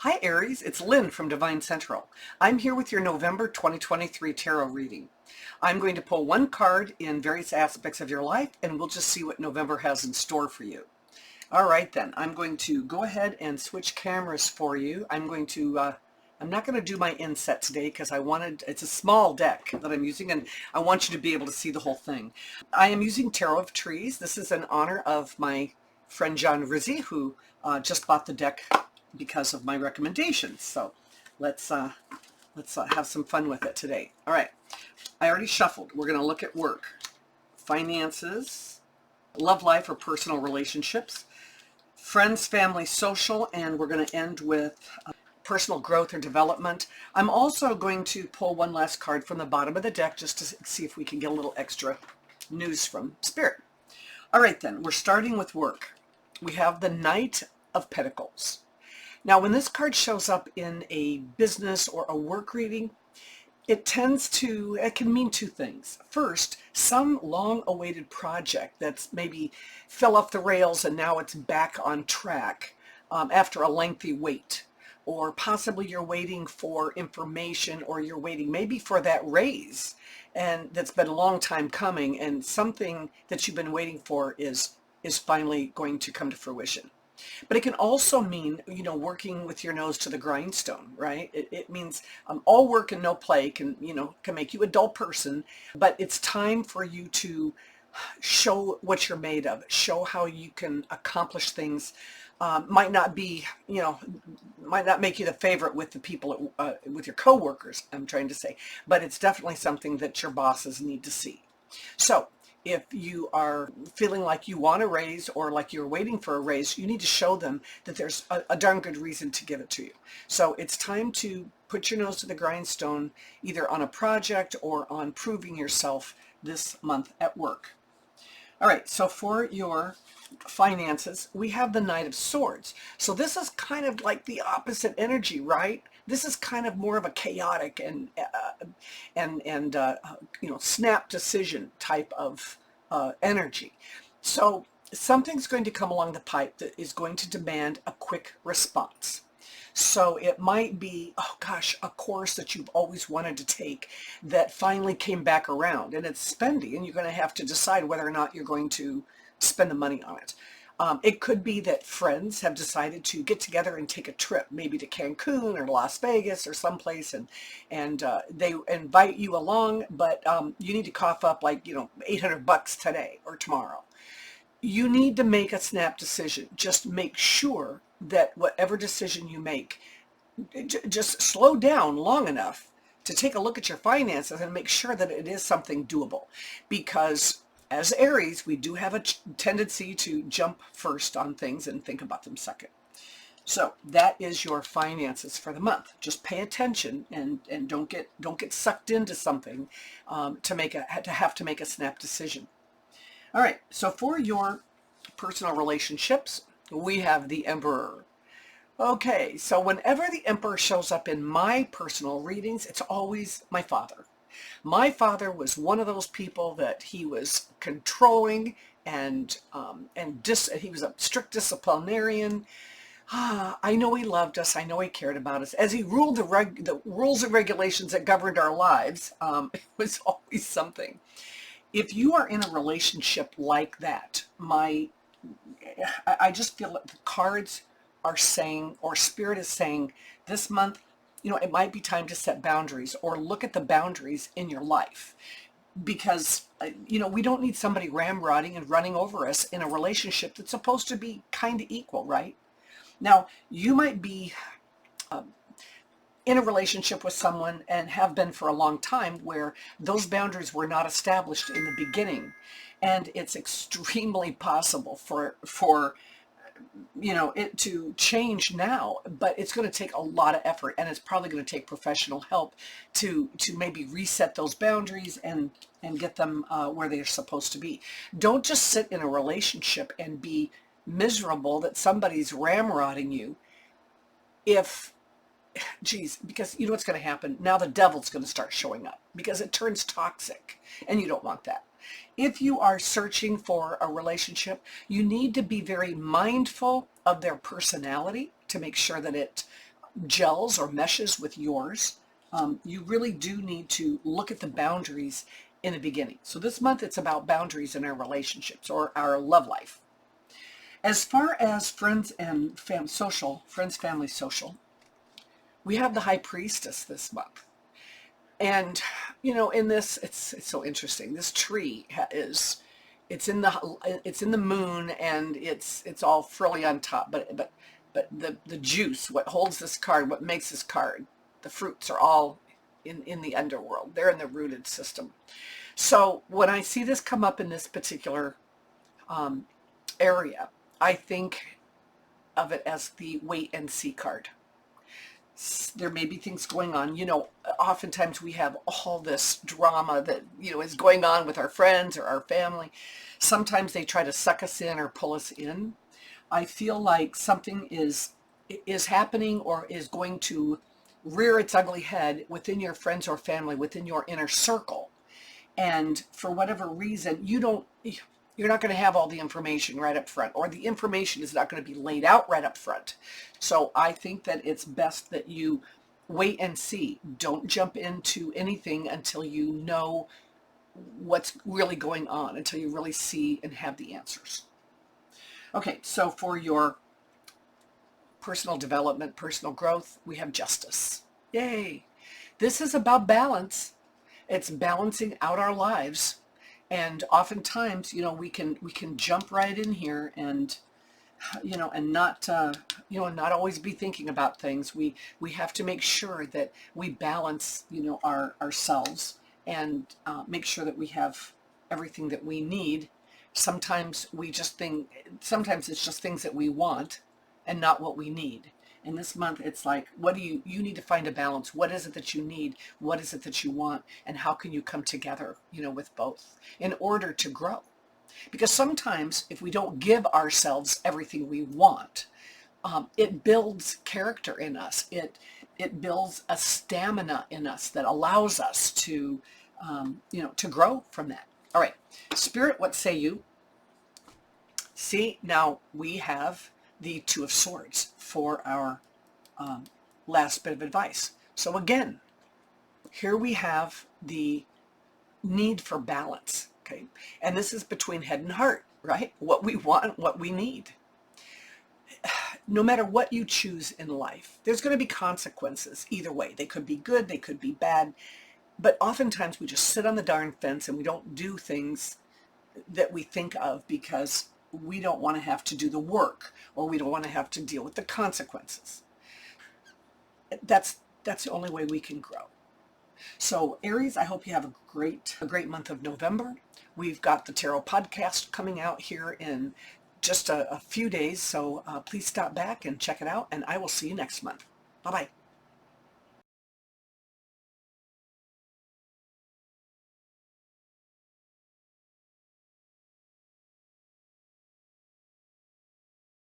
Hi Aries, it's Lynn from Devine Central. I'm here with your November 2023 tarot reading. I'm going to pull one card in various aspects of your life and we'll just see what November has in store for you. All right then, I'm going to go ahead and switch cameras for you. I'm not going to do my inset today because it's a small deck that I'm using and I want you to be able to see the whole thing. I am using Tarot of Trees. This is in honor of my friend John Rizzi who just bought the deck because of my recommendations. So let's have some fun with it today. All right, I already shuffled. We're going to look at work, finances, love life or personal relationships, friends, family, social, and we're going to end with personal growth or development. I'm also going to pull one last card from the bottom of the deck just to see if we can get a little extra news from Spirit. All right then, we're starting with work. We have the Knight of Pentacles. Now, when this card shows up in a business or a work reading, it can mean two things. First, some long-awaited project that's maybe fell off the rails and now it's back on track after a lengthy wait. Or possibly you're waiting for information, or you're waiting maybe for that raise, and that's been a long time coming, and something that you've been waiting for is finally going to come to fruition. But it can also mean, working with your nose to the grindstone, right? It means all work and no play can make you a dull person, but it's time for you to show what you're made of, show how you can accomplish things. Might not make you the favorite with the people, with your coworkers, I'm trying to say, but it's definitely something that your bosses need to see. So if you are feeling like you want a raise or like you're waiting for a raise, you need to show them that there's a darn good reason to give it to you. So it's time to put your nose to the grindstone, either on a project or on proving yourself this month at work. All right, so for your finances, we have the Knight of Swords. So this is kind of like the opposite energy, right? This is kind of more of a chaotic and snap decision type of energy. So something's going to come along the pipe that is going to demand a quick response. So it might be, oh gosh, a course that you've always wanted to take that finally came back around, and it's spendy, and you're going to have to decide whether or not you're going to spend the money on it. It could be that friends have decided to get together and take a trip, maybe to Cancun or Las Vegas or someplace, and they invite you along, but you need to cough up like $800 today or tomorrow. You need to make a snap decision. Just make sure that whatever decision you make, just slow down long enough to take a look at your finances and make sure that it is something doable. Because as Aries, we do have a tendency to jump first on things and think about them second. So that is your finances for the month. Just pay attention and don't get sucked into something to have to make a snap decision. All right, so for your personal relationships, we have the Emperor. Okay, so whenever the Emperor shows up in my personal readings, it's always my father. My father was one of those people that he was controlling and he was a strict disciplinarian. I know he loved us. I know he cared about us. As he ruled the rules and regulations that governed our lives, it was always something. If you are in a relationship like that, I just feel that the cards are saying, or Spirit is saying, this month, it might be time to set boundaries or look at the boundaries in your life. Because, we don't need somebody ramrodding and running over us in a relationship that's supposed to be kind of equal, right? Now, you might be in a relationship with someone and have been for a long time where those boundaries were not established in the beginning. And it's extremely possible for it to change now, but it's going to take a lot of effort, and it's probably going to take professional help to maybe reset those boundaries and get them where they're supposed to be. Don't just sit in a relationship and be miserable that somebody's ramrodding you. Because you know what's going to happen? Now the devil's going to start showing up because it turns toxic, and you don't want that. If you are searching for a relationship, you need to be very mindful of their personality to make sure that it gels or meshes with yours, you really do need to look at the boundaries in the beginning. So this month it's about boundaries in our relationships or our love life. As far as friends and friends, family, social, we have the High Priestess this month. And, in this, it's so interesting. This tree it's in the moon, and it's all frilly on top, but the juice, what holds this card, what makes this card, the fruits are all in the underworld. They're in the rooted system. So when I see this come up in this particular area, I think of it as the wait and see card. There may be things going on. Oftentimes we have all this drama that, is going on with our friends or our family. Sometimes they try to suck us in or pull us in. I feel like something is happening or is going to rear its ugly head within your friends or family, within your inner circle. And for whatever reason, you're not going to have all the information right up front, or the information is not going to be laid out right up front. So I think that it's best that you wait and see. Don't jump into anything until you know what's really going on, until you really see and have the answers. Okay, so for your personal development, personal growth, we have Justice. Yay! This is about balance. It's balancing out our lives. And oftentimes, we can jump right in here and, and not, not always be thinking about things. We have to make sure that we balance, ourselves, and make sure that we have everything that we need. Sometimes sometimes it's just things that we want and not what we need. And this month, it's like, what do you need to find a balance? What is it that you need? What is it that you want? And how can you come together, with both in order to grow? Because sometimes if we don't give ourselves everything we want, it builds character in us. It builds a stamina in us that allows us to, to grow from that. All right, Spirit, what say you? See, now we have the Two of Swords for our last bit of advice. So again, here we have the need for balance, okay? And this is between head and heart, right? What we want, what we need. No matter what you choose in life, there's going to be consequences either way. They could be good, they could be bad, but oftentimes we just sit on the darn fence and we don't do things that we think of because we don't want to have to do the work, or we don't want to have to deal with the consequences. That's the only way we can grow. So Aries, I hope you have a great month of November. We've got the Tarot podcast coming out here in just a few days, so please stop back and check it out, and I will see you next month. Bye-bye.